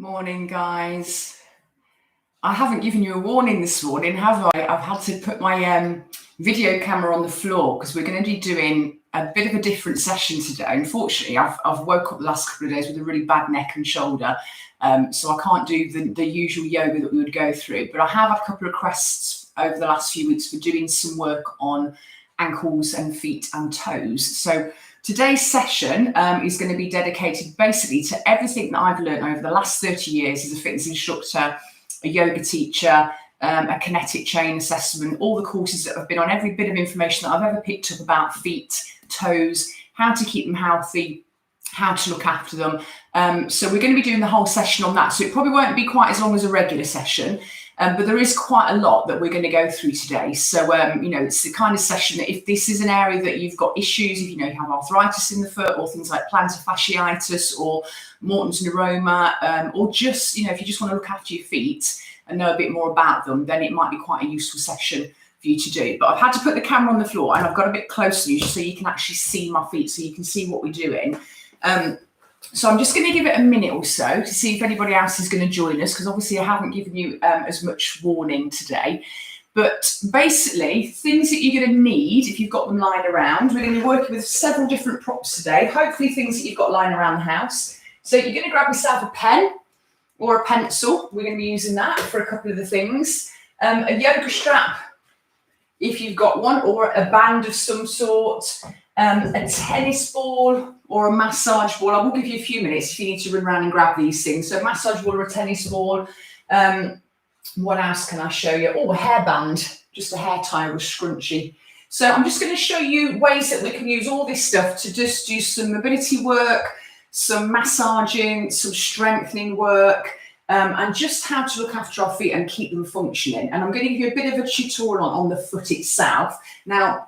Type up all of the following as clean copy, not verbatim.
Morning, guys. I haven't given you a warning this morning, have I? I've had to put my video camera on the floor because we're going to be doing a bit of a different session today. Unfortunately, I've woke up the last couple of days with a really bad neck and shoulder, so I can't do the usual yoga that we would go through. But I have had a couple of requests over the last few weeks for doing some work on ankles and feet and toes. So today's session is going to be dedicated basically to everything that I've learned over the last 30 years as a fitness instructor, a yoga teacher, a kinetic chain assessment, all the courses that have been on, every bit of information that I've ever picked up about feet, toes, how to keep them healthy, how to look after them. So we're going to be doing the whole session on that. So it probably won't be quite as long as a regular session, but there is quite a lot that we're going to go through today. So, it's the kind of session that if this is an area that you've got issues, if you have arthritis in the foot or things like plantar fasciitis or Morton's neuroma, or just, if you just want to look after your feet and know a bit more about them, then it might be quite a useful session for you to do. But I've had to put the camera on the floor and I've got a bit closer to you so you can actually see my feet, so you can see what we're doing. So I'm just going to give it a minute or so to see if anybody else is going to join us, because obviously I haven't given you as much warning today. But basically, things that you're going to need if you've got them lying around. We're going to be working with several different props today, hopefully things that you've got lying around the house. So you're going to grab yourself a pen or a pencil. We're going to be using that for a couple of the things. A yoga strap, if you've got one, or a band of some sort. A tennis ball or a massage ball. I will give you a few minutes if you need to run around and grab these things. So a massage ball or a tennis ball. What else can I show you? Oh, a hairband, just a hair tie or a scrunchie. So I'm just going to show you ways that we can use all this stuff to just do some mobility work, some massaging, some strengthening work, and just how to look after our feet and keep them functioning. And I'm going to give you a bit of a tutorial on the foot itself. Now,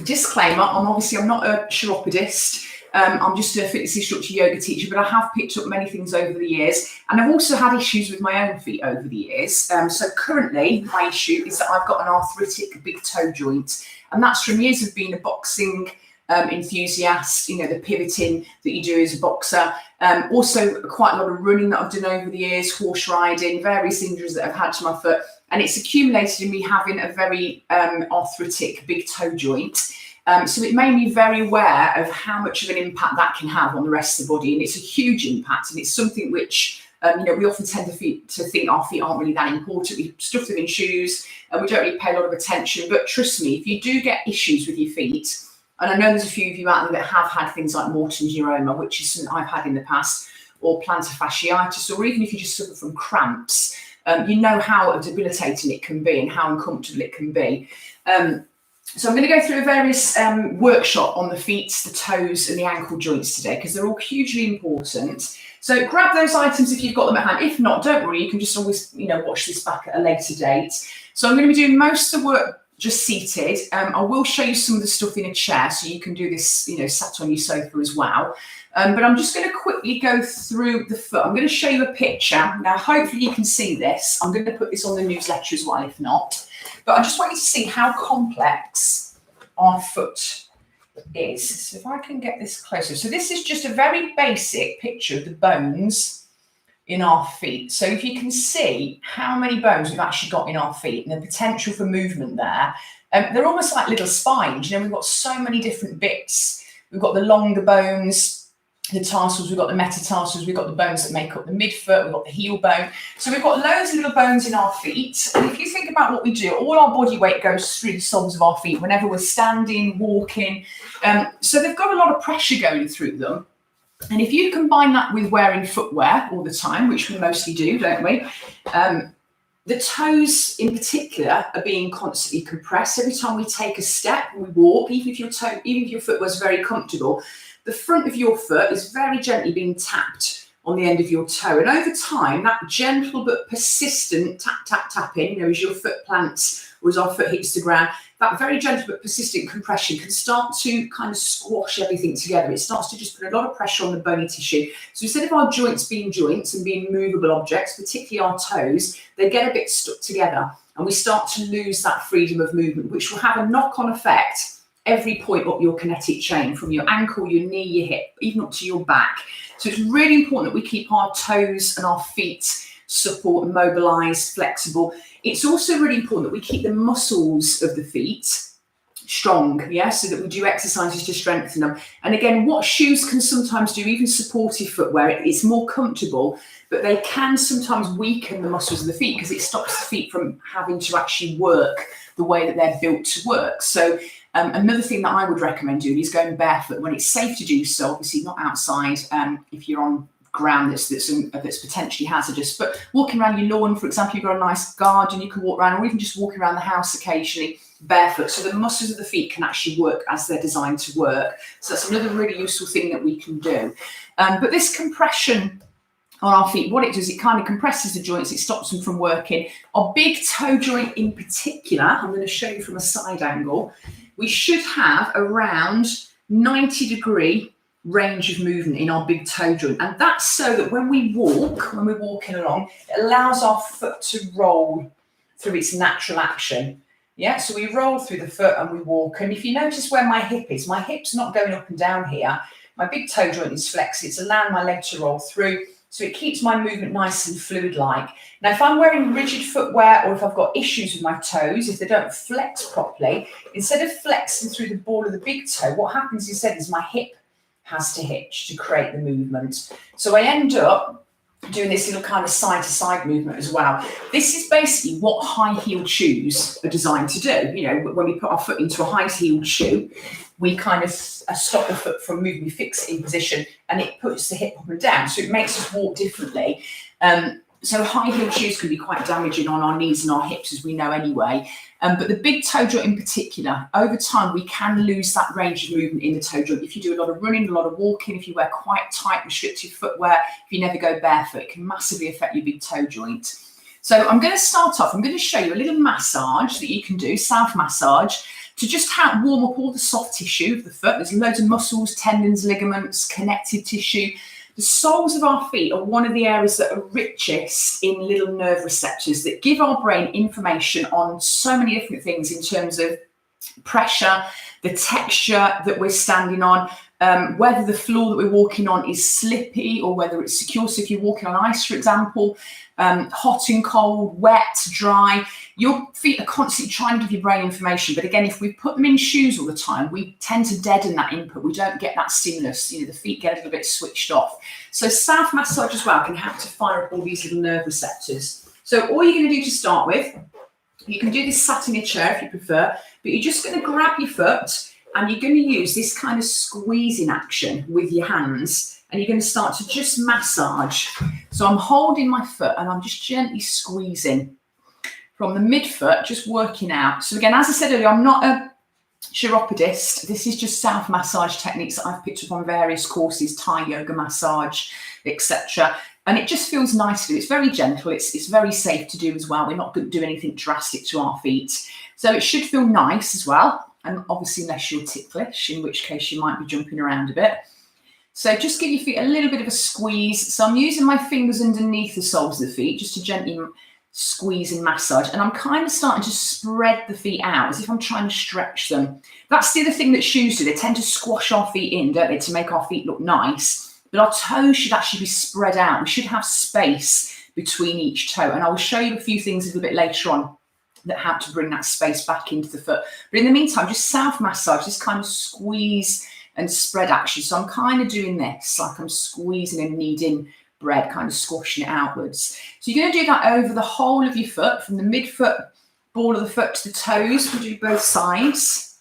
disclaimer, I'm not a chiropodist. I'm just a fitness instructor, yoga teacher, but I have picked up many things over the years. And I've also had issues with my own feet over the years. So currently my issue is that I've got an arthritic big toe joint. And that's from years of being a boxing enthusiast, the pivoting that you do as a boxer. Also quite a lot of running that I've done over the years, horse riding, various injuries that I've had to my foot. And it's accumulated in me having a very arthritic big toe joint. So it made me very aware of how much of an impact that can have on the rest of the body. And it's a huge impact. And it's something which, we often tend to think our feet aren't really that important. We stuff them in shoes and we don't really pay a lot of attention. But trust me, if you do get issues with your feet, and I know there's a few of you out there that have had things like Morton's neuroma, which is something I've had in the past, or plantar fasciitis, or even if you just suffer from cramps, you know how debilitating it can be and how uncomfortable it can be. So I'm going to go through a various workshop on the feet, the toes and the ankle joints today, because they're all hugely important. So grab those items if you've got them at hand. If not, don't worry, you can just always watch this back at a later date. So I'm going to be doing most of the work just seated. I will show you some of the stuff in a chair, so you can do this sat on your sofa as well. But I'm just going to quickly go through the foot. I'm going to show you a picture. Now, hopefully you can see this. I'm going to put this on the newsletter as well, if not. But I just want you to see how complex our foot is. So if I can get this closer. So this is just a very basic picture of the bones in our feet. So if you can see how many bones we've actually got in our feet and the potential for movement there, they're almost like little spines. We've got so many different bits. We've got the longer bones, the tarsals, we've got the metatarsals, we've got the bones that make up the midfoot, we've got the heel bone. So we've got loads of little bones in our feet. And if you think about what we do, all our body weight goes through the soles of our feet whenever we're standing, walking. So they've got a lot of pressure going through them. And if you combine that with wearing footwear all the time, which we mostly do, don't we? The toes in particular are being constantly compressed. Every time we take a step, we walk, even if your foot was very comfortable, the front of your foot is very gently being tapped on the end of your toe. And over time, that gentle but persistent tap, tap, tapping, as your foot plants or as our foot hits the ground, that very gentle but persistent compression can start to kind of squash everything together. It starts to just put a lot of pressure on the bony tissue. So instead of our joints being joints and being movable objects, particularly our toes, they get a bit stuck together and we start to lose that freedom of movement, which will have a knock-on effect every point up your kinetic chain, from your ankle, your knee, your hip, even up to your back. So it's really important that we keep our toes and our feet supple and mobilized, flexible. It's also really important that we keep the muscles of the feet strong, yeah, so that we do exercises to strengthen them. And again, what shoes can sometimes do, even supportive footwear, it's more comfortable, but they can sometimes weaken the muscles of the feet because it stops the feet from having to actually work the way that they're built to work. So another thing that I would recommend doing is going barefoot when it's safe to do so, obviously not outside if you're on ground that's potentially hazardous, but walking around your lawn, for example, you've got a nice garden, you can walk around, or even just walking around the house occasionally barefoot, so the muscles of the feet can actually work as they're designed to work. So that's another really useful thing that we can do. But this compression on our feet, what it does, it kind of compresses the joints, it stops them from working. Our big toe joint in particular, I'm going to show you from a side angle, we should have around 90-degree range of movement in our big toe joint, and that's so that when we're walking along, it allows our foot to roll through its natural action. Yeah, so we roll through the foot and we walk, and if you notice where my hip's not going up and down here, my big toe joint is flexed, it's allowing my leg to roll through, so it keeps my movement nice and fluid-like. Now, if I'm wearing rigid footwear, or if I've got issues with my toes, if they don't flex properly, instead of flexing through the ball of the big toe, what happens instead is my hip has to hitch to create the movement. So I end up doing this little kind of side-to-side movement as well. This is basically what high-heeled shoes are designed to do. You know, when we put our foot into a high-heeled shoe, we kind of stop the foot from moving, we fix it in position, and it puts the hip up and down, so it makes us walk differently. So high-heeled shoes can be quite damaging on our knees and our hips, as we know anyway. But the big toe joint in particular, over time, we can lose that range of movement in the toe joint. If you do a lot of running, a lot of walking, if you wear quite tight, restrictive footwear, if you never go barefoot, it can massively affect your big toe joint. So I'm going to start off, I'm going to show you a little massage that you can do, self-massage, to just warm up all the soft tissue of the foot. There's loads of muscles, tendons, ligaments, connective tissue. The soles of our feet are one of the areas that are richest in little nerve receptors that give our brain information on so many different things in terms of pressure, the texture that we're standing on, whether the floor that we're walking on is slippy or whether it's secure. So if you're walking on ice, for example, hot and cold, wet, dry, your feet are constantly trying to give your brain information. But again, if we put them in shoes all the time, we tend to deaden that input. We don't get that stimulus. You know, the feet get a little bit switched off. So self-massage as well can help to fire up all these little nerve receptors. So all you're going to do to start with, you can do this sat in a chair if you prefer, but you're just going to grab your foot and you're going to use this kind of squeezing action with your hands, and you're going to start to just massage. So I'm holding my foot and I'm just gently squeezing from the midfoot, just working out. So again, as I said earlier, I'm not a chiropodist. This is just self-massage techniques that I've picked up on various courses, Thai yoga massage, etc. And it just feels nice to do. It's very gentle. It's very safe to do as well. We're not going to do anything drastic to our feet. So it should feel nice as well. And obviously, unless you're ticklish, in which case you might be jumping around a bit. So just give your feet a little bit of a squeeze. So I'm using my fingers underneath the soles of the feet just to gently squeeze and massage. And I'm kind of starting to spread the feet out as if I'm trying to stretch them. That's the other thing that shoes do. They tend to squash our feet in, don't they, to make our feet look nice. But our toes should actually be spread out. We should have space between each toe. And I will show you a few things a little bit later on that help to bring that space back into the foot. But in the meantime, just self-massage, this kind of squeeze and spread action. So I'm kind of doing this, like I'm squeezing and kneading bread, kind of squashing it outwards. So you're going to do that over the whole of your foot, from the midfoot, ball of the foot to the toes. We'll do both sides.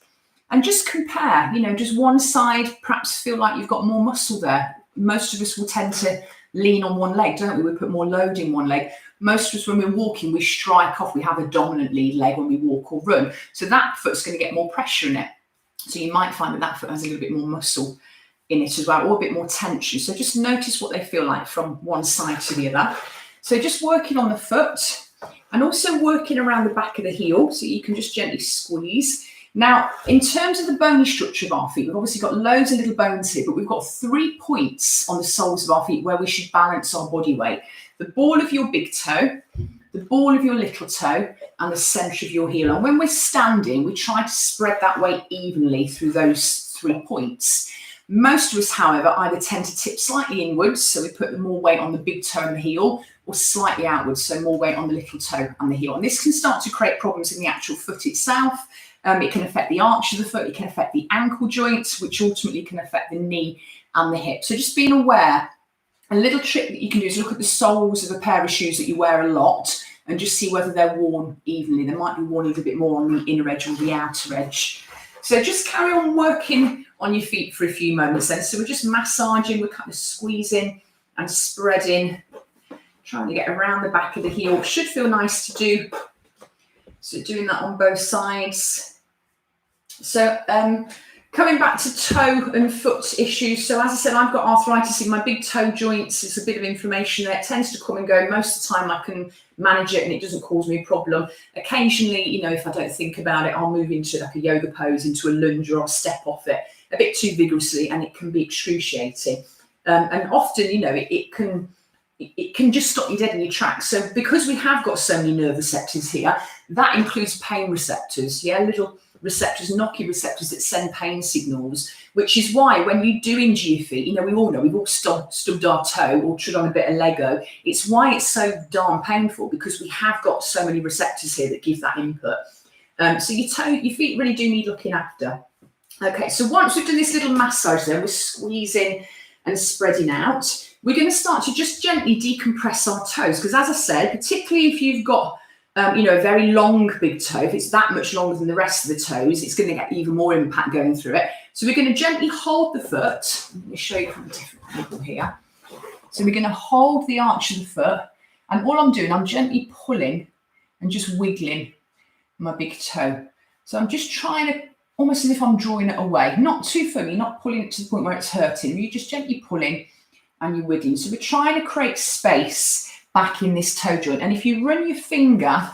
And just compare, you know, just one side, perhaps feel like you've got more muscle there. Most of us will tend to lean on one leg, don't we? We put more load in one leg. Most of us, when we're walking, we strike off. We have a dominant lead leg when we walk or run. So that foot's going to get more pressure in it. So you might find that that foot has a little bit more muscle in it as well, or a bit more tension. So just notice what they feel like from one side to the other. So just working on the foot and also working around the back of the heel. So you can just gently squeeze. Now, in terms of the bony structure of our feet, we've obviously got loads of little bones here, but we've got 3 points on the soles of our feet where we should balance our body weight. The ball of your big toe, the ball of your little toe, and the centre of your heel. And when we're standing, we try to spread that weight evenly through those 3 points. Most of us, however, either tend to tip slightly inwards, so we put more weight on the big toe and the heel, or slightly outwards, so more weight on the little toe and the heel. And this can start to create problems in the actual foot itself. It can affect the arch of the foot, it can affect the ankle joints, which ultimately can affect the knee and the hip. So just being aware, a little trick that you can do is look at the soles of a pair of shoes that you wear a lot and just see whether they're worn evenly. They might be worn a little bit more on the inner edge or the outer edge. So just carry on working on your feet for a few moments then. So we're just massaging, we're kind of squeezing and spreading, trying to get around the back of the heel. Should feel nice to do. So doing that on both sides. So coming back to toe and foot issues. So as I said, I've got arthritis in my big toe joints. It's a bit of inflammation there. It tends to come and go. Most of the time I can manage it and it doesn't cause me a problem. Occasionally, you know, if I don't think about it, I'll move into like a yoga pose, into a lunge, or I'll step off it a bit too vigorously and it can be excruciating. And often, you know, it can just stop you dead in your tracks. So because we have got so many nerve receptors here, that includes pain receptors, little receptors, nociceptors that send pain signals, which is why when you do injure your feet, you know, we all know, we've all stubbed our toe or trod on a bit of Lego. It's why it's so darn painful, because we have got so many receptors here that give that input. So your feet really do need looking after. Okay, so once we've done this little massage then, we're squeezing and spreading out. We're going to start to just gently decompress our toes, because as I said, particularly if you've got you know, a very long big toe, if it's that much longer than the rest of the toes, it's going to get even more impact going through it. So we're going to gently hold the foot. Let me show you from a different angle here. So we're going to hold the arch of the foot, and all I'm doing, I'm gently pulling and just wiggling my big toe. So I'm just trying to, almost as if I'm drawing it away, not too firmly, not pulling it to the point where it's hurting. You're just gently pulling and you're wiggling. So we're trying to create space back in this toe joint. And if you run your finger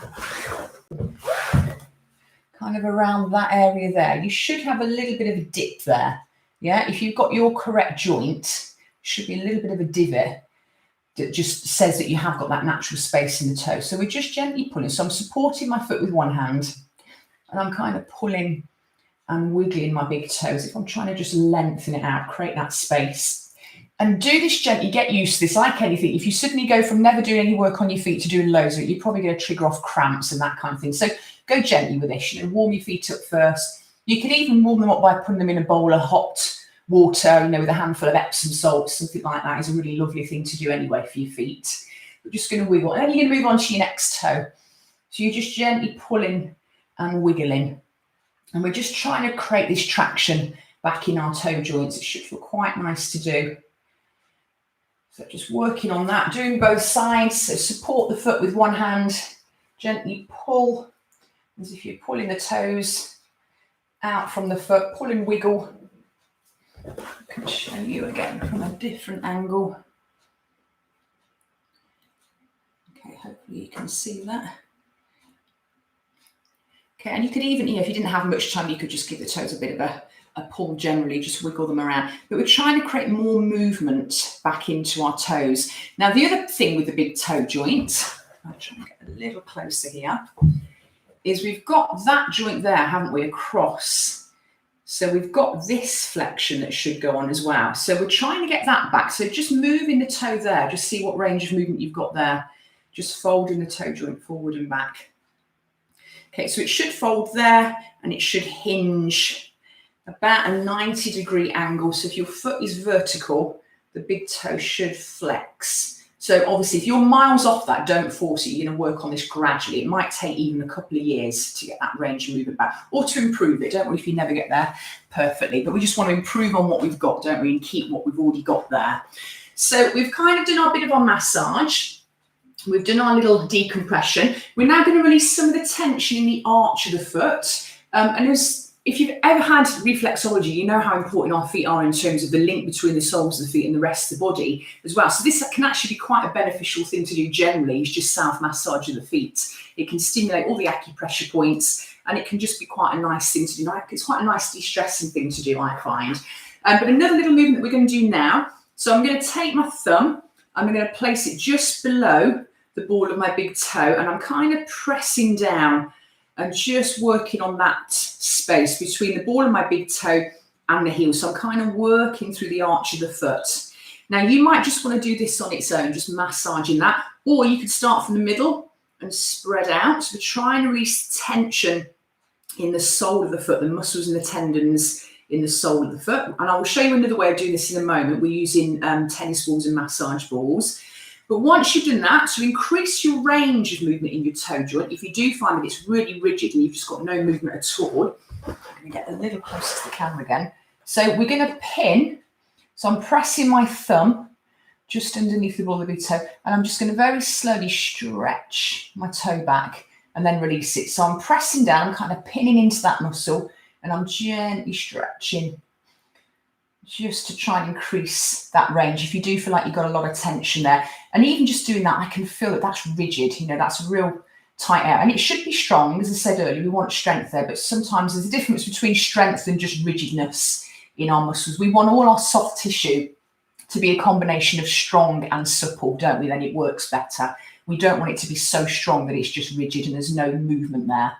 kind of around that area there, you should have a little bit of a dip there. Yeah, if you've got your correct joint, should be a little bit of a divot that just says that you have got that natural space in the toe. So we're just gently pulling. So I'm supporting my foot with one hand and I'm kind of pulling and wiggling my big toes. If I'm trying to just lengthen it out, create that space. And do this gently, get used to this. Like anything, if you suddenly go from never doing any work on your feet to doing loads of it, you're probably going to trigger off cramps and that kind of thing. So go gently with this. You know, warm your feet up first. You can even warm them up by putting them in a bowl of hot water, you know, with a handful of Epsom salts, something like that is a really lovely thing to do anyway for your feet. We're just going to wiggle. And then you're going to move on to your next toe. So you're just gently pulling and wiggling. And we're just trying to create this traction back in our toe joints. It should feel quite nice to do. So just working on that, doing both sides. So support the foot with one hand, gently pull, as if you're pulling the toes out from the foot, pull and wiggle. I can show you again from a different angle. Okay, hopefully you can see that. Okay, and you could even, you know, if you didn't have much time, you could just give the toes a bit of a pull generally, just wiggle them around. But we're trying to create more movement back into our toes. Now, the other thing with the big toe joint, I'll try and get a little closer here, is we've got that joint there, haven't we, across. So we've got this flexion that should go on as well. So we're trying to get that back. So just moving the toe there, just see what range of movement you've got there. Just folding the toe joint forward and back. Okay, so it should fold there and it should hinge about a 90-degree angle. So if your foot is vertical, the big toe should flex. So obviously, if you're miles off that, don't force it. You're going to work on this gradually. It might take even a couple of years to get that range of movement back, or to improve it. Don't worry if you never get there perfectly, but we just want to improve on what we've got, don't we, and keep what we've already got there. So we've kind of done our bit of our massage. We've done our little decompression. We're now going to release some of the tension in the arch of the foot. And if you've ever had reflexology, you know how important our feet are in terms of the link between the soles of the feet and the rest of the body as well. So this can actually be quite a beneficial thing to do generally, is just self-massage of the feet. It can stimulate all the acupressure points, and it can just be quite a nice thing to do. Like, it's quite a nice de-stressing thing to do, I find. But another little movement that we're going to do now. So I'm going to take my thumb, I'm going to place it just below the ball of my big toe, and I'm kind of pressing down and just working on that space between the ball of my big toe and the heel. So I'm kind of working through the arch of the foot. Now you might just want to do this on its own, just massaging that, or you could start from the middle and spread out. So we're trying to release tension in the sole of the foot, the muscles and the tendons in the sole of the foot. And I will show you another way of doing this in a moment. We're using tennis balls and massage balls. But once you've done that, to increase your range of movement in your toe joint, if you do find that it's really rigid and you've just got no movement at all, I'm going to get a little closer to the camera again. So we're going to pin. So I'm pressing my thumb just underneath the ball of the big toe, and I'm just going to very slowly stretch my toe back and then release it. So I'm pressing down, I'm kind of pinning into that muscle, and I'm gently stretching just to try and increase that range. If you do feel like you've got a lot of tension there, and even just doing that, I can feel that that's rigid, you know, that's a real tight area. And it should be strong, as I said earlier, we want strength there, but sometimes there's a difference between strength and just rigidness in our muscles. We want all our soft tissue to be a combination of strong and supple, don't we? Then it works better. We don't want it to be so strong that it's just rigid and there's no movement there.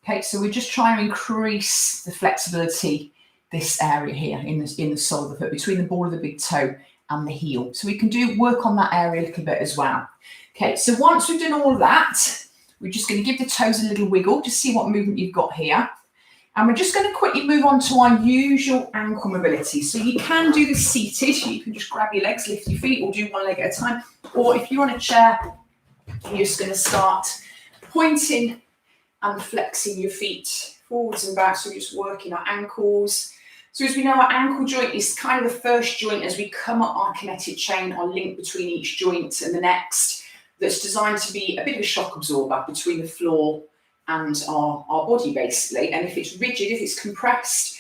Okay, so we're just trying to increase the flexibility this area here in the sole of the foot, between the ball of the big toe and the heel. So we can work on that area a little bit as well. Okay, so once we've done all of that, we're just going to give the toes a little wiggle to see what movement you've got here. And we're just going to quickly move on to our usual ankle mobility. So you can do this seated. You can just grab your legs, lift your feet, or do one leg at a time. Or if you're on a chair, you're just going to start pointing and flexing your feet forwards and back. So we're just working our ankles. So as we know, our ankle joint is kind of the first joint as we come up our kinetic chain, our link between each joint and the next, that's designed to be a bit of a shock absorber between the floor and our body, basically. And if it's rigid, if it's compressed,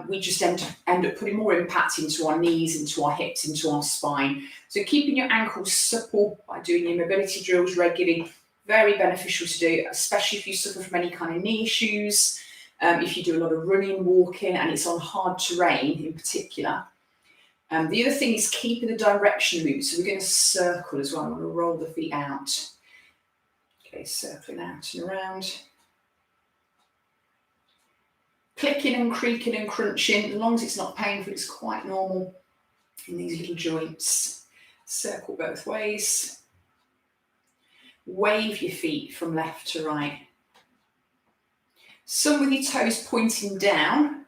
we just end up putting more impact into our knees, into our hips, into our spine. So keeping your ankles supple by doing your mobility drills regularly, very beneficial to do, especially if you suffer from any kind of knee issues, if you do a lot of running, walking, and it's on hard terrain in particular. The other thing is keeping the direction of movement. So we're going to circle as well. I'm going to roll the feet out. Okay, circling out and around. Clicking and creaking and crunching, as long as it's not painful, it's quite normal in these little joints. Circle both ways. Wave your feet from left to right. Some with your toes pointing down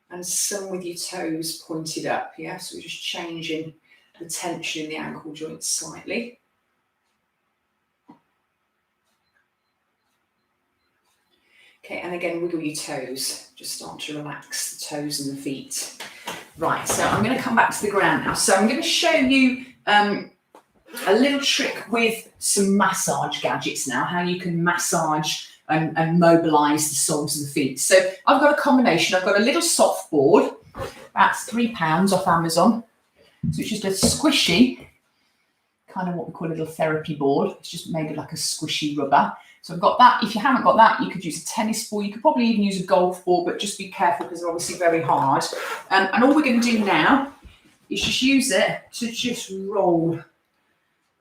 and some with your toes pointed up. Yeah, so we're just changing the tension in the ankle joint slightly. Okay, and again, wiggle your toes. Just start to relax the toes and the feet. Right, so I'm going to come back to the ground now. So I'm going to show you a little trick with some massage gadgets now, how you can massage and mobilise the soles of the feet. So I've got a combination. I've got a little soft board, that's £3 off Amazon. So it's just a squishy, kind of what we call a little therapy board. It's just made of like a squishy rubber. So I've got that. If you haven't got that, you could use a tennis ball. You could probably even use a golf ball, but just be careful because they're obviously very hard. And all we're going to do now is just use it to just roll.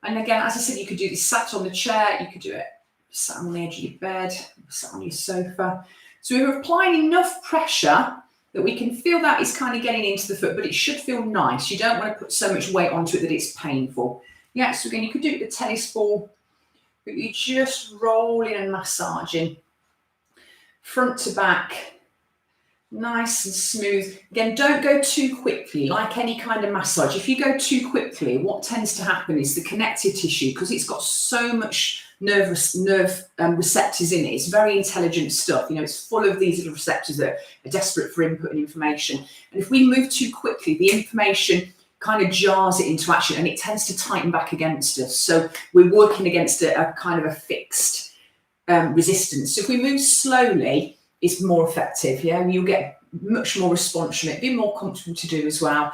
And again, as I said, you could do this sat on the chair. You could do it sat on the edge of your bed, sat on your sofa. So we're applying enough pressure that we can feel that it's kind of getting into the foot, but it should feel nice. You don't want to put so much weight onto it that it's painful. Yeah, so again, you could do it with a tennis ball, but you're just rolling and massaging front to back, nice and smooth. Again, don't go too quickly, like any kind of massage. If you go too quickly, what tends to happen is the connective tissue, because it's got so much nerve receptors in it, it's very intelligent stuff. You know, it's full of these little receptors that are desperate for input and information. And if we move too quickly, the information kind of jars it into action and it tends to tighten back against us. So we're working against a kind of a fixed resistance. So if we move slowly, it's more effective. Yeah, you'll get much more response from it, be more comfortable to do as well.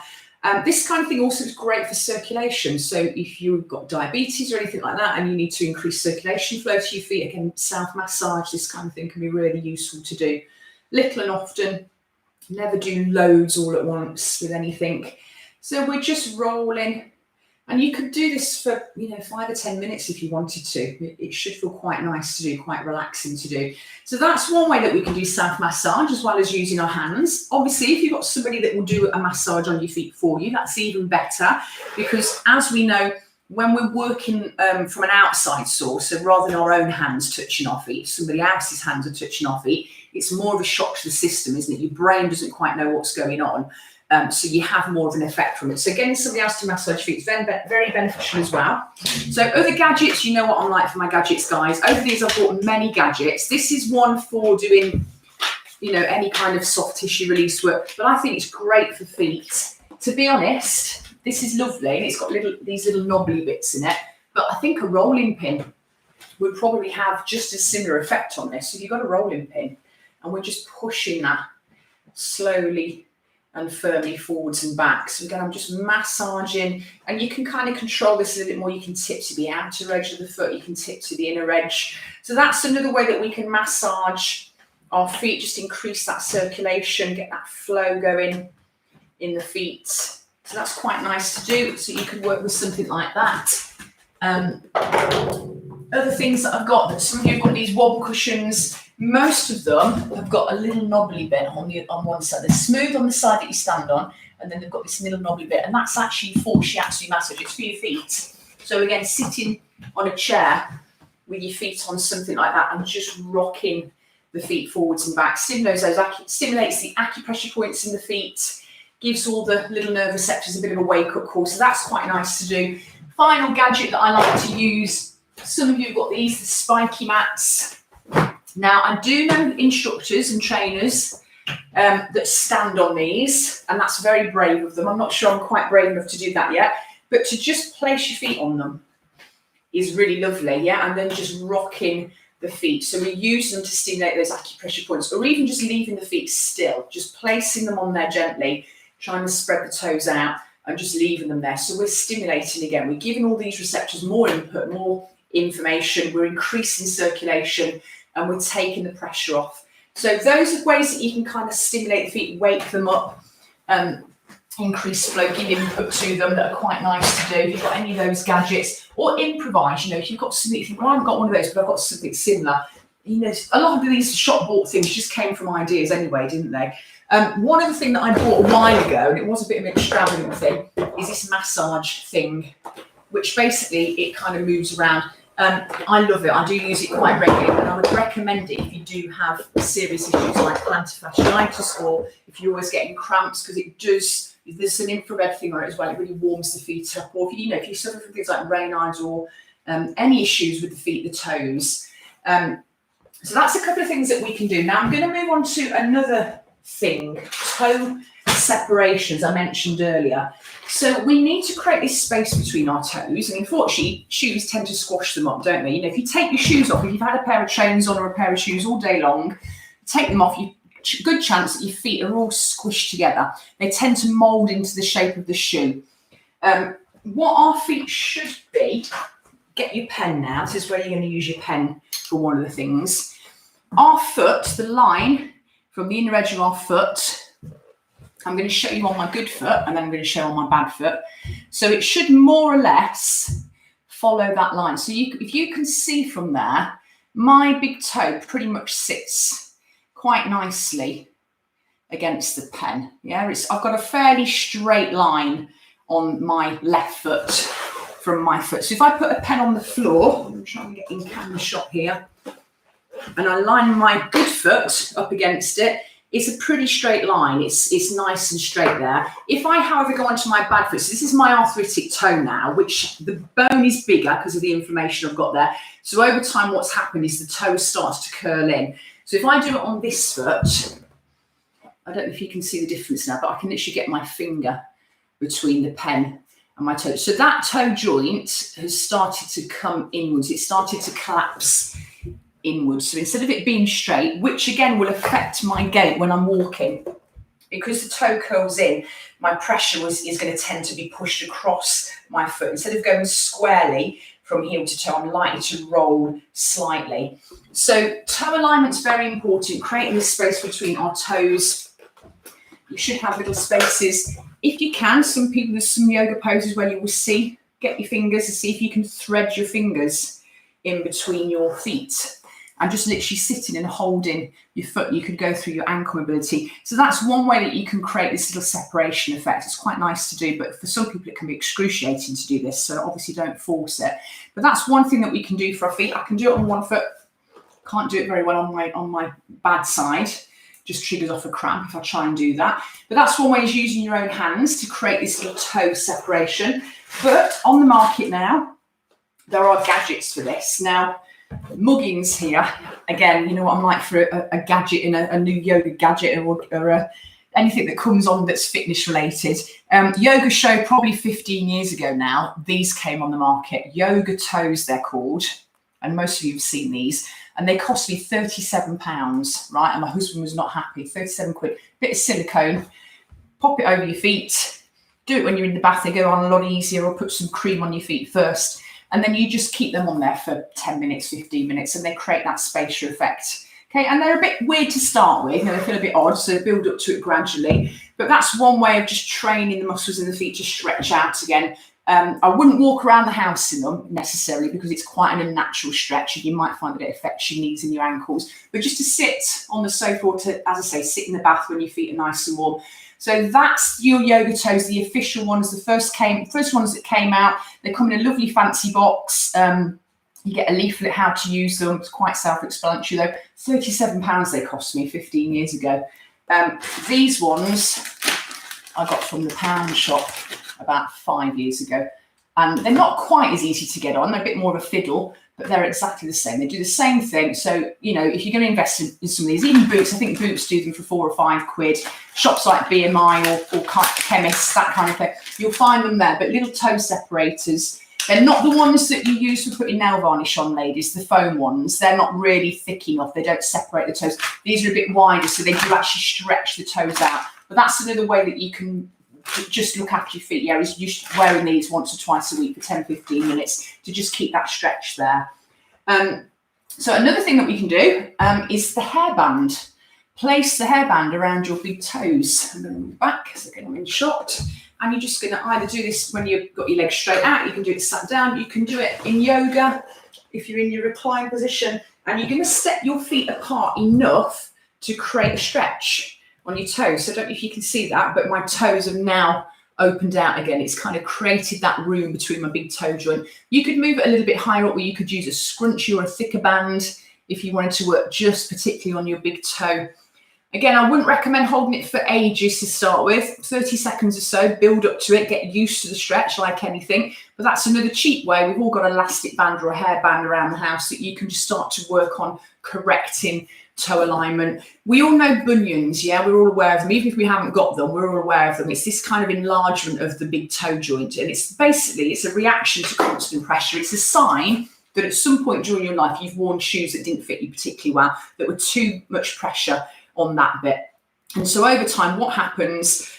This kind of thing also is great for circulation. So if you've got diabetes or anything like that and you need to increase circulation flow to your feet, again, self massage, this kind of thing can be really useful to do. Little and often, never do loads all at once with anything. So we're just rolling And you could do this for, 5 or 10 minutes if you wanted to. It should feel quite nice to do, quite relaxing to do. So that's one way that we can do self-massage as well as using our hands. Obviously, if you've got somebody that will do a massage on your feet for you, that's even better, because as we know, when we're working from an outside source, so rather than our own hands touching our feet, somebody else's hands are touching our feet, it's more of a shock to the system, isn't it? Your brain doesn't quite know what's going on. So you have more of an effect from it. So getting somebody else to massage feet is very beneficial as well. So other gadgets, you know what I'm like for my gadgets, guys. Over these, I've bought many gadgets. This is one for doing, any kind of soft tissue release work, but I think it's great for feet. To be honest, this is lovely, and it's got these little knobbly bits in it, but I think a rolling pin would probably have just a similar effect on this. So you've got a rolling pin, and we're just pushing that slowly and firmly forwards and back. So again, I'm just massaging, and you can kind of control this a little bit more. You can tip to the outer edge of the foot, you can tip to the inner edge. So that's another way that we can massage our feet, just increase that circulation, get that flow going in the feet. So that's quite nice to do. So you can work with something like that. Other things that I've got, that some of you have got these wobble cushions. Most of them have got a little knobbly bit on one side. They're smooth on the side that you stand on, and then they've got this little knobbly bit, and that's actually for shiatsu massage. It's for your feet. So again, sitting on a chair with your feet on something like that and just rocking the feet forwards and back stimulates the acupressure points in the feet, gives all the little nerve receptors a bit of a wake-up call. So that's quite nice to do. Final gadget that I like to use, some of you have got these, the spiky mats. Now, I do know instructors and trainers that stand on these, and that's very brave of them. I'm not sure I'm quite brave enough to do that yet, but to just place your feet on them is really lovely, yeah? And then just rocking the feet. So we use them to stimulate those acupressure points, or even just leaving the feet still, just placing them on there gently, trying to spread the toes out and just leaving them there. So we're stimulating again. We're giving all these receptors more input, more information. We're increasing circulation, and we're taking the pressure off. So those are ways that you can kind of stimulate the feet, wake them up, increase flow, give input to them that are quite nice to do. If you've got any of those gadgets, or improvise, if you've got something, you think, well, I haven't got one of those, but I've got something similar. A lot of these shop bought things just came from ideas anyway, didn't they? One other thing that I bought a while ago, and it was a bit of an extravagant thing, is this massage thing, which basically it kind of moves around. I love it. I do use it quite regularly, and I would recommend it if you do have serious issues like plantar fasciitis, or if you're always getting cramps, because it does. There's an infrared thing on it as well. It really warms the feet up. Or if you suffer from things like Raynaud's or any issues with the feet, the toes. So that's a couple of things that we can do. Now I'm going to move on to another thing, toe separations I mentioned earlier. So we need to create this space between our toes, and unfortunately shoes tend to squash them up, don't they? If you take your shoes off, if you've had a pair of trainers on or a pair of shoes all day long, take them off, good chance that your feet are all squished together. They tend to mold into the shape of the shoe. What our feet should be, get your pen now, this is where you're going to use your pen for one of the things. Our foot, the line from the inner edge of our foot, I'm going to show you on my good foot, and then I'm going to show on my bad foot. So it should more or less follow that line. So if you can see from there, my big toe pretty much sits quite nicely against the pen. Yeah, I've got a fairly straight line on my left foot from my foot. So if I put a pen on the floor, I'm trying to get in camera shot here, and I line my good foot up against it, it's a pretty straight line. It's nice and straight there. If I, however, go onto my bad foot, so this is my arthritic toe now, which the bone is bigger because of the inflammation I've got there. So over time, what's happened is the toe starts to curl in. So if I do it on this foot, I don't know if you can see the difference now, but I can literally get my finger between the pen and my toe. So that toe joint has started to come inwards. It started to collapse inwards. So instead of it being straight, which again will affect my gait when I'm walking, because the toe curls in, my pressure is going to tend to be pushed across my foot. Instead of going squarely from heel to toe, I'm likely to roll slightly. So toe alignment's very important, creating this space between our toes. You should have little spaces. If you can, some people, there's some yoga poses where you will see get your fingers and see if you can thread your fingers in between your feet. And just literally sitting and holding your foot, you could go through your ankle mobility. So that's one way that you can create this little separation effect. It's quite nice to do, but for some people it can be excruciating to do this. So obviously don't force it. But that's one thing that we can do for our feet. I can do it on one foot. Can't do it very well on my bad side. Just triggers off a cramp if I try and do that. But that's one way, is using your own hands to create this little toe separation. But on the market now, there are gadgets for this. Now, Muggins here, again, you know what I'm like for a gadget, in a new yoga gadget, or anything that comes on that's fitness related. Yoga Show, probably 15 years ago now, these came on the market. Yoga toes, they're called. And most of you have seen these. And they cost me £37, right? And my husband was not happy. 37 quid. Bit of silicone. Pop it over your feet. Do it when you're in the bath. They go on a lot easier, or put some cream on your feet first. And then you just keep them on there for 10 minutes, 15 minutes, and they create that spatial effect. Okay, and they're a bit weird to start with, and they feel a bit odd, so build up to it gradually. But that's one way of just training the muscles in the feet to stretch out again. I wouldn't walk around the house in them necessarily, because it's quite an unnatural stretch, and you might find that it affects your knees and your ankles. But just to sit on the sofa, or to, as I say, sit in the bath when your feet are nice and warm. So that's your yoga toes, the official ones, the first ones that came out. They come in a lovely fancy box. You get a leaflet how to use them. It's quite self-explanatory though. £37 they cost me 15 years ago. These ones I got from the pound shop about 5 years ago. And they're not quite as easy to get on. They're a bit more of a fiddle, but they're exactly the same. They do the same thing. So, you know, if you're going to invest in some of these, even Boots, I think Boots do them for 4 or 5 quid. Shops like BMI or chemists, that kind of thing, you'll find them there. But little toe separators, they're not the ones that you use for putting nail varnish on, ladies, the foam ones. They're not really thick enough. They don't separate the toes. These are a bit wider, so they do actually stretch the toes out. But that's another way that you can just look after your feet. Yeah, is just wearing these once or twice a week for 10, 15 minutes to just keep that stretch there. So another thing that we can do is the hairband. Place the hairband around your big toes. I'm going to move back because again I'm in shot. And you're just going to either do this when you've got your legs straight out. You can do it sat down. You can do it in yoga if you're in your recline position. And you're going to step your feet apart enough to create a stretch on your toes. So I don't know if you can see that, but my toes have now opened out again. It's kind of created that room between my big toe joint. You could move it a little bit higher up, where you could use a scrunchie or a thicker band if you wanted to work just particularly on your big toe. Again, I wouldn't recommend holding it for ages to start with. 30 seconds or so, build up to it, get used to the stretch like anything. But that's another cheap way. We've all got an elastic band or a hairband around the house that you can just start to work on correcting toe alignment. We all know bunions, yeah, we're all aware of them. Even if we haven't got them, we're all aware of them. It's this kind of enlargement of the big toe joint. And it's basically, it's a reaction to constant pressure. It's a sign that at some point during your life, you've worn shoes that didn't fit you particularly well, that were too much pressure on that bit. And so over time, what happens,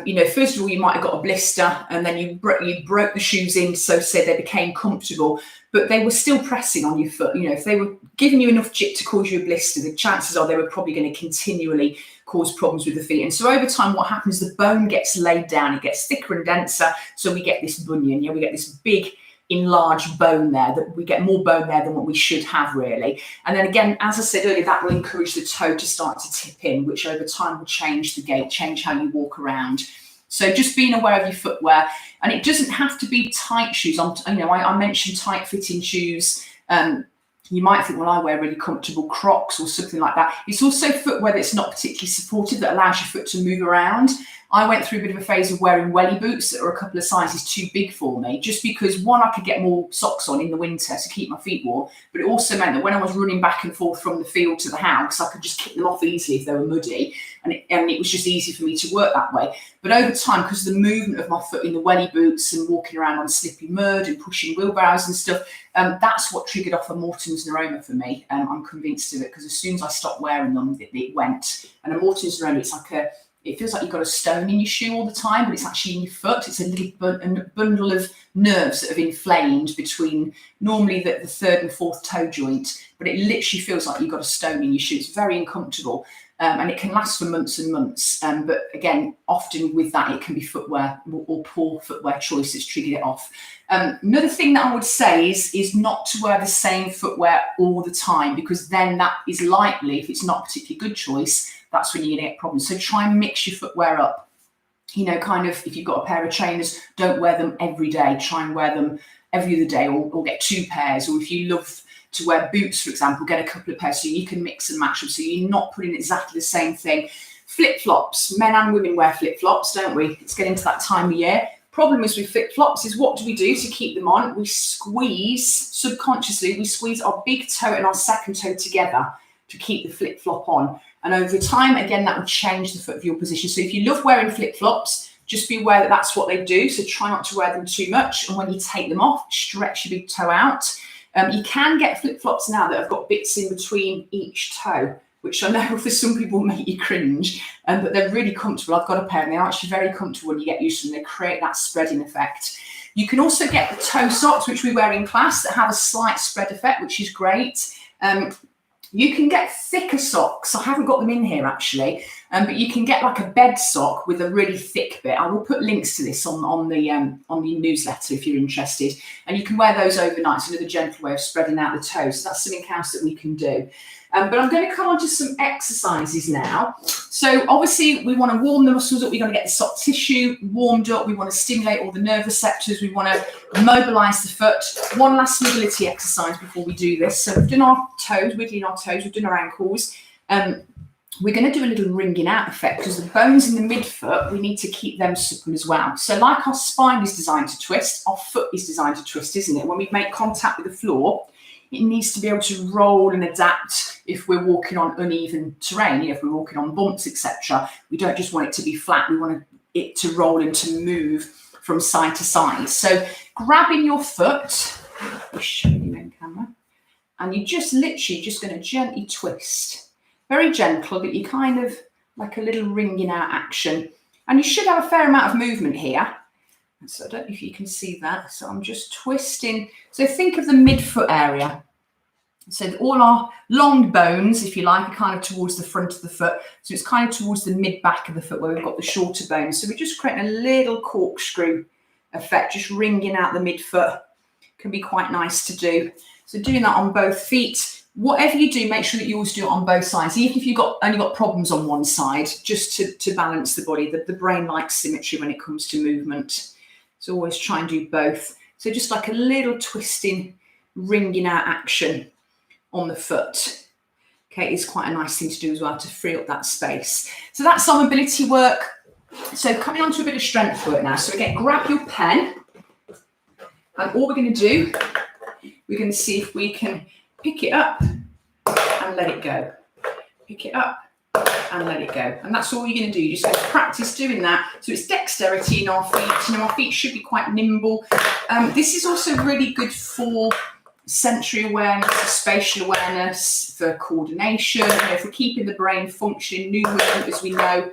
you know, first of all, you might have got a blister, and then you broke the shoes in, so say they became comfortable, but they were still pressing on your foot. You know, if they were giving you enough jip to cause you a blister, the chances are they were probably going to continually cause problems with the feet. And so over time, what happens, the bone gets laid down, it gets thicker and denser, so we get this bunion, yeah, we get this big enlarged bone there, that we get more bone there than what we should have really. And then again, as I said earlier, that will encourage the toe to start to tip in, which over time will change the gait, change how you walk around. So just being aware of your footwear, and it doesn't have to be tight shoes. I mentioned tight fitting shoes. You might think, well, I wear really comfortable Crocs or something like that. It's also footwear that's not particularly supportive, that allows your foot to move around. I went through a bit of a phase of wearing welly boots that are a couple of sizes too big for me, just because, one, I could get more socks on in the winter to keep my feet warm, but it also meant that when I was running back and forth from the field to the house, I could just kick them off easily if they were muddy, and it was just easy for me to work that way. But over time, because of the movement of my foot in the welly boots and walking around on slippy mud and pushing wheelbarrows and stuff, that's what triggered off a Morton's neuroma for me. I'm convinced of it, because as soon as I stopped wearing them, it went. And a Morton's neuroma, it's like it feels like you've got a stone in your shoe all the time, but it's actually in your foot. It's a little bundle of nerves that have inflamed between normally the third and fourth toe joint, but it literally feels like you've got a stone in your shoe. It's very uncomfortable. and it can last for months and months. But again, often with that, it can be footwear or poor footwear choice that's triggered it off. Another thing that I would say is not to wear the same footwear all the time, because then that is likely, if it's not a particularly good choice, that's when you're going to get problems. So try and mix your footwear up. You know, kind of, if you've got a pair of trainers, don't wear them every day. Try and wear them every other day, or get 2 pairs. Or if you love to wear boots, for example, get a couple of pairs so you can mix and match them, so you're not putting exactly the same thing. Flip-flops, men and women wear flip-flops, don't we? It's getting to that time of year. Problem is with flip-flops is, what do we do to keep them on? We squeeze, subconsciously, we squeeze our big toe and our second toe together to keep the flip-flop on. And over time, again, that will change the foot of your position. So if you love wearing flip-flops, just be aware that that's what they do. So try not to wear them too much. And when you take them off, stretch your big toe out. You can get flip-flops now that have got bits in between each toe, which I know for some people make you cringe, but they're really comfortable. I've got a pair and they're actually very comfortable when you get used to them. They create that spreading effect. You can also get the toe socks, which we wear in class, that have a slight spread effect, which is great. You can get thicker socks. I haven't got them in here actually, but you can get like a bed sock with a really thick bit. I will put links to this on the newsletter if you're interested. And you can wear those overnight. It's another gentle way of spreading out the toes. So that's something else that we can do. But I'm going to come on to some exercises now. So obviously we want to warm the muscles up. We're going to get the soft tissue warmed up. We want to stimulate all the nerve receptors. We want to mobilize the foot. One last mobility exercise before we do this. So we've done our toes, wiggling our toes. We've done our ankles. We're going to do a little ringing out effect, because the bones in the midfoot, we need to keep them supple as well. So like our spine is designed to twist, our foot is designed to twist, isn't it? When we make contact with the floor, it needs to be able to roll and adapt if we're walking on uneven terrain, if we're walking on bumps, etc. We don't just want it to be flat. We want it to roll and to move from side to side. So grabbing your foot, I'll show you in camera, and you're just literally just going to gently twist. Very gentle, but you kind of like a little ringing out action. And you should have a fair amount of movement here. So I don't know if you can see that. So I'm just twisting. So think of the midfoot area. So all our long bones, if you like, are kind of towards the front of the foot. So it's kind of towards the mid back of the foot where we've got the shorter bones. So we're just creating a little corkscrew effect, just ringing out the midfoot. Can be quite nice to do. So doing that on both feet. Whatever you do, make sure that you always do it on both sides. Even if you've only got problems on one side, just to balance the body. The brain likes symmetry when it comes to movement. So always try and do both. So just like a little twisting, ringing out action on the foot. Okay, it's quite a nice thing to do as well, to free up that space. So that's our mobility work. So coming on to a bit of strength work now. So again, grab your pen. And all we're going to do, we're going to see if we can pick it up and let it go. Pick it up and let it go. And that's all you're going to do. You're just going to practice doing that. So it's dexterity in our feet. You know, our feet should be quite nimble. This is also really good for sensory awareness, for spatial awareness, for coordination, for keeping the brain functioning, new movement, as we know.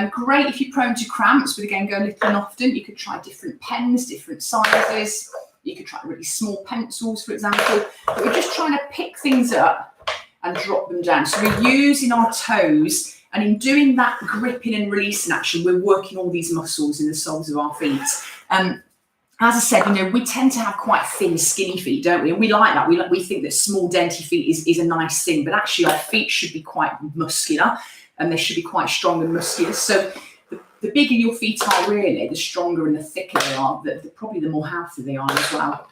Great if you're prone to cramps, but again, go little and often. You could try different pens, different sizes. You could try really small pencils, for example. But we're just trying to pick things up and drop them down. So we're using our toes, and in doing that gripping and releasing action, we're working all these muscles in the soles of our feet. As I said, we tend to have quite thin, skinny feet, don't we? And we like that. We think that small, denty feet is a nice thing, but actually our feet should be quite muscular, and they should be quite strong and muscular. So the bigger your feet are, really, the stronger and the thicker they are, probably the more healthy they are as well.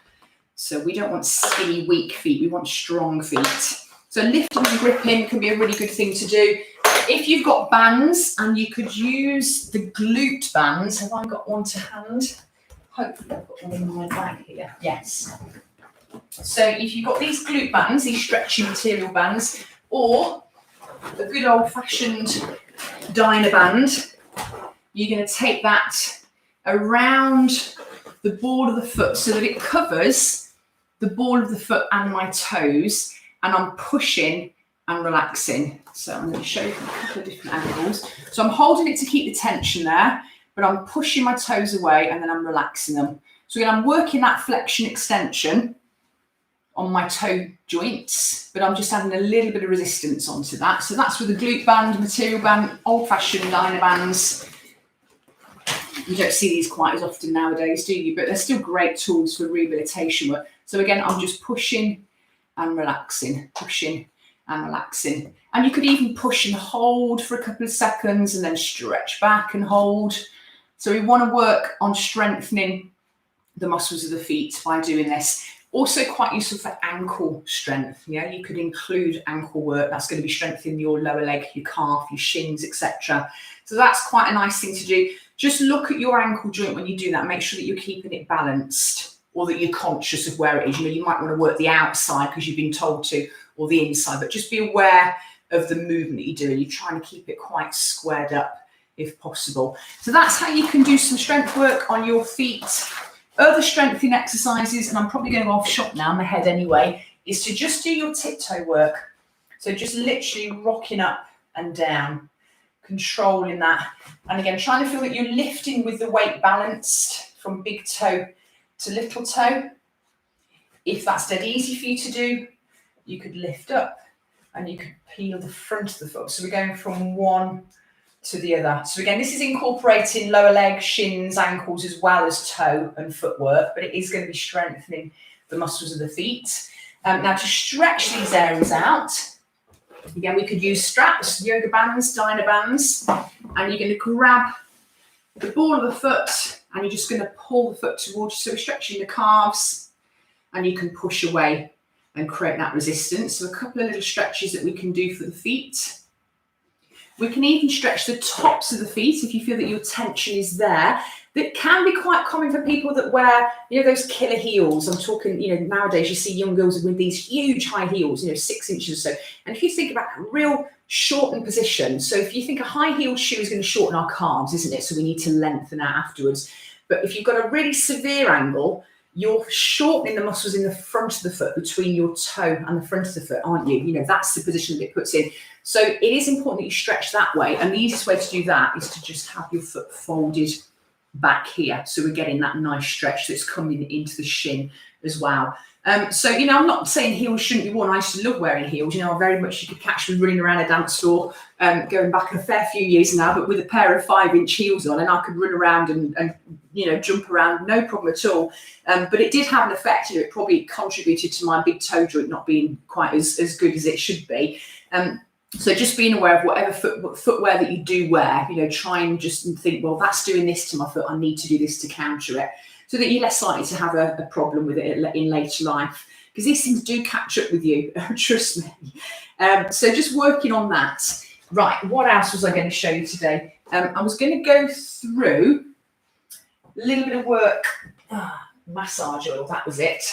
So we don't want skinny, weak feet. We want strong feet. So lifting and gripping can be a really good thing to do. If you've got bands, and you could use the glute bands. Have I got one to hand? Hopefully I've got one in my bag here. Yes. So if you've got these glute bands, these stretchy material bands, or a good old-fashioned Dyna band, you're going to take that around the ball of the foot so that it covers the ball of the foot and my toes, and I'm pushing and relaxing. So I'm going to show you from a couple of different angles. So I'm holding it to keep the tension there, but I'm pushing my toes away and then I'm relaxing them. So again, I'm working that flexion extension on my toe joints, but I'm just adding a little bit of resistance onto that. So that's with a glute band, material band, old-fashioned liner bands. You don't see these quite as often nowadays, do you? But they're still great tools for rehabilitation work. So again, I'm just pushing and relaxing, pushing and relaxing. And you could even push and hold for a couple of seconds and then stretch back and hold. So we want to work on strengthening the muscles of the feet by doing this. Also quite useful for ankle strength. Yeah, you could include ankle work. That's going to be strengthening your lower leg, your calf, your shins, etc. So that's quite a nice thing to do. Just look at your ankle joint when you do that. Make sure that you're keeping it balanced, or that you're conscious of where it is. You know, you might want to work the outside because you've been told to, or the inside, but just be aware of the movement that you're doing. You're trying to keep it quite squared up if possible. So that's how you can do some strength work on your feet. Other strengthening exercises, and I'm probably going to go off shot now, my head anyway, is to just do your tiptoe work. So just literally rocking up and down, controlling that. And again, trying to feel that you're lifting with the weight balanced from big toe to little toe. If that's dead easy for you to do, you could lift up and you could peel the front of the foot. So we're going from one to the other. So again, this is incorporating lower leg, shins, ankles, as well as toe and footwork, but it is going to be strengthening the muscles of the feet. Now to stretch these areas out, again, we could use straps, yoga bands, dyno bands, and you're going to grab the ball of the foot and you're just going to pull the foot towards you. So we're stretching the calves and you can push away and create that resistance. So a couple of little stretches that we can do for the feet. We can even stretch the tops of the feet if you feel that your tension is there. That can be quite common for people that wear, you know, those killer heels. I'm talking, you know, nowadays you see young girls with these huge high heels, you know, 6 inches or so. And if you think about a real shortened position, so if you think a high heel shoe is going to shorten our calves, isn't it? So we need to lengthen out afterwards. But if you've got a really severe angle, you're shortening the muscles in the front of the foot between your toe and the front of the foot, aren't you? You know, that's the position that it puts in. So it is important that you stretch that way. And the easiest way to do that is to just have your foot folded back here. So we're getting that nice stretch that's coming into the shin as well. So, you know, I'm not saying heels shouldn't be worn. I used to love wearing heels. You know, very much you could catch me running around a dance floor, going back a fair few years now, but with a pair of 5-inch heels on, and I could run around and you know, jump around, no problem at all. But it did have an effect. You know, it probably contributed to my big toe joint not being quite as good as it should be. So just being aware of whatever footwear that you do wear, you know, try and just think, well, that's doing this to my foot. I need to do this to counter it, so that you're less likely to have a problem with it in later life, because these things do catch up with you, trust me. So just working on that. Right, what else was I going to show you today? I was going to go through a little bit of work, massage oil, that was it,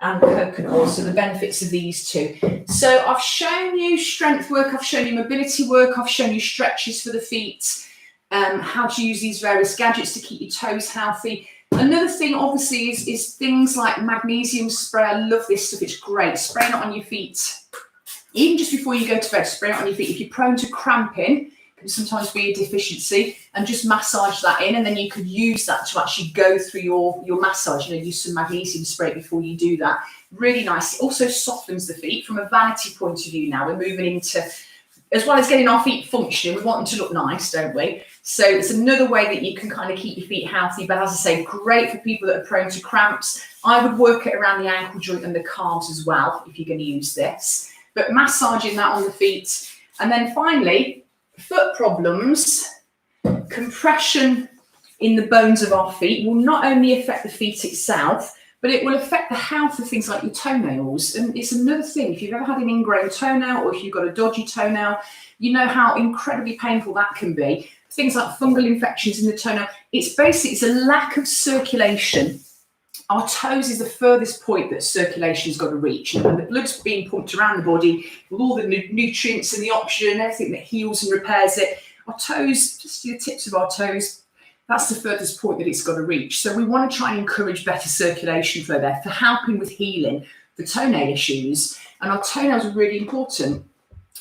and coconut oil, so the benefits of these two. So I've shown you strength work, I've shown you mobility work, I've shown you stretches for the feet, how to use these various gadgets to keep your toes healthy. Another thing, obviously, is things like magnesium spray. I love this stuff. It's great. Spraying it on your feet. Even just before you go to bed, spray it on your feet. If you're prone to cramping, it can sometimes be a deficiency, and just massage that in, and then you could use that to actually go through your massage. You know, use some magnesium spray before you do that. Really nice. It also softens the feet from a vanity point of view. Now we're moving into, as well as getting our feet functioning, we want them to look nice, don't we? So it's another way that you can kind of keep your feet healthy. But as I say, great for people that are prone to cramps. I would work it around the ankle joint and the calves as well, if you're going to use this. But massaging that on the feet. And then finally, foot problems, compression in the bones of our feet will not only affect the feet itself, but it will affect the health of things like your toenails. And it's another thing, if you've ever had an ingrown toenail, or if you've got a dodgy toenail, you know how incredibly painful that can be. Things like fungal infections in the toenail. It's a lack of circulation. Our toes is the furthest point that circulation's got to reach. And the blood's being pumped around the body with all the nutrients and the oxygen and everything that heals and repairs it. Our toes, just the tips of our toes, that's the furthest point that it's got to reach. So we want to try and encourage better circulation flow there for helping with healing the toenail issues. And our toenails are really important.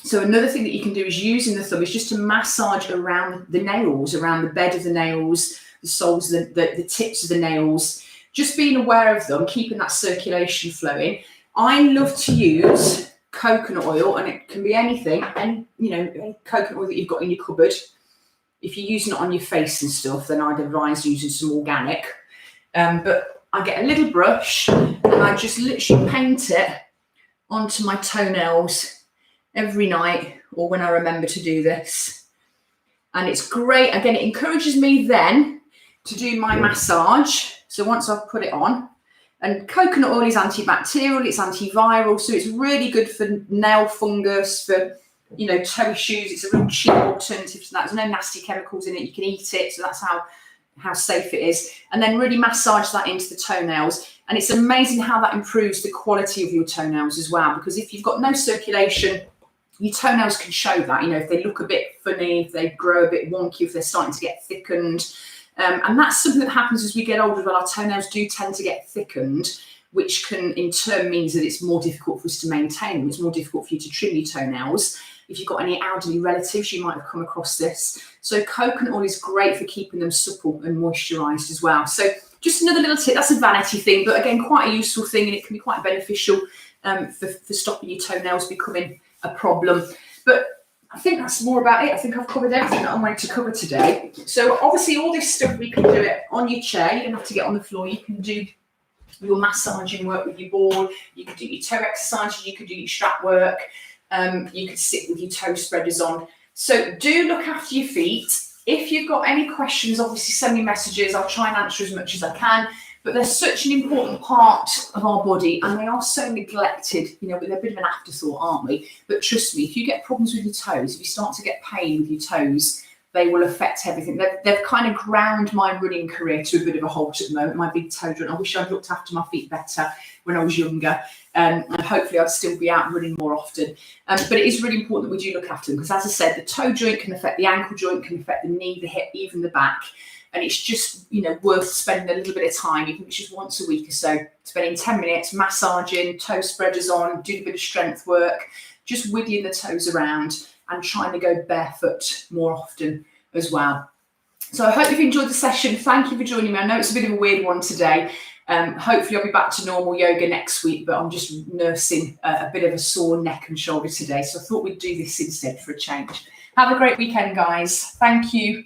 So another thing that you can do is using the thumb is just to massage around the nails, around the bed of the nails, the soles, the tips of the nails, just being aware of them, keeping that circulation flowing. I love to use coconut oil, and it can be anything, and any coconut oil that you've got in your cupboard. If you're using it on your face and stuff, then I'd advise using some organic. But I get a little brush and I just literally paint it onto my toenails every night, or when I remember to do this. And it's great. Again, it encourages me then to do my massage. So once I've put it on, and coconut oil is antibacterial, it's antiviral, so it's really good for nail fungus, for toe issues. It's a real cheap alternative to that. There's no nasty chemicals in it. You can eat it, so that's how safe it is. And then really massage that into the toenails. And it's amazing how that improves the quality of your toenails as well, because if you've got no circulation, your toenails can show that. If they look a bit funny, if they grow a bit wonky, if they're starting to get thickened. And that's something that happens as we get older. Well, our toenails do tend to get thickened, which can in turn means that it's more difficult for us to maintain them. It's more difficult for you to trim your toenails. If you've got any elderly relatives, you might have come across this. So coconut oil is great for keeping them supple and moisturised as well. So just another little tip. That's a vanity thing, but again, quite a useful thing, and it can be quite beneficial for stopping your toenails becoming a problem. But I think that's more about it. I think I've covered everything that I wanted to cover today. So obviously all this stuff, we can do it on your chair. You don't have to get on the floor. You can do your massaging work with your ball. You can do your toe exercises. You can do your strap work. You could sit with your toe spreaders on. So do look after your feet. If you've got any questions, obviously send me messages. I'll try and answer as much as I can. But they're such an important part of our body, and they are so neglected. They're a bit of an afterthought, aren't we? But trust me, if you get problems with your toes, if you start to get pain with your toes, they will affect everything. They've kind of ground my running career to a bit of a halt at the moment, my big toe joint. I wish I'd looked after my feet better when I was younger. And hopefully I'd still be out running more often. But it is really important that we do look after them, because as I said, the toe joint can affect the ankle joint, can affect the knee, the hip, even the back. And it's just, worth spending a little bit of time, even if it's just once a week or so, spending 10 minutes massaging, toe spreaders on, doing a bit of strength work, just wiggling the toes around and trying to go barefoot more often as well. So I hope you've enjoyed the session. Thank you for joining me. I know it's a bit of a weird one today. Hopefully I'll be back to normal yoga next week, but I'm just nursing a bit of a sore neck and shoulder today. So I thought we'd do this instead for a change. Have a great weekend, guys. Thank you.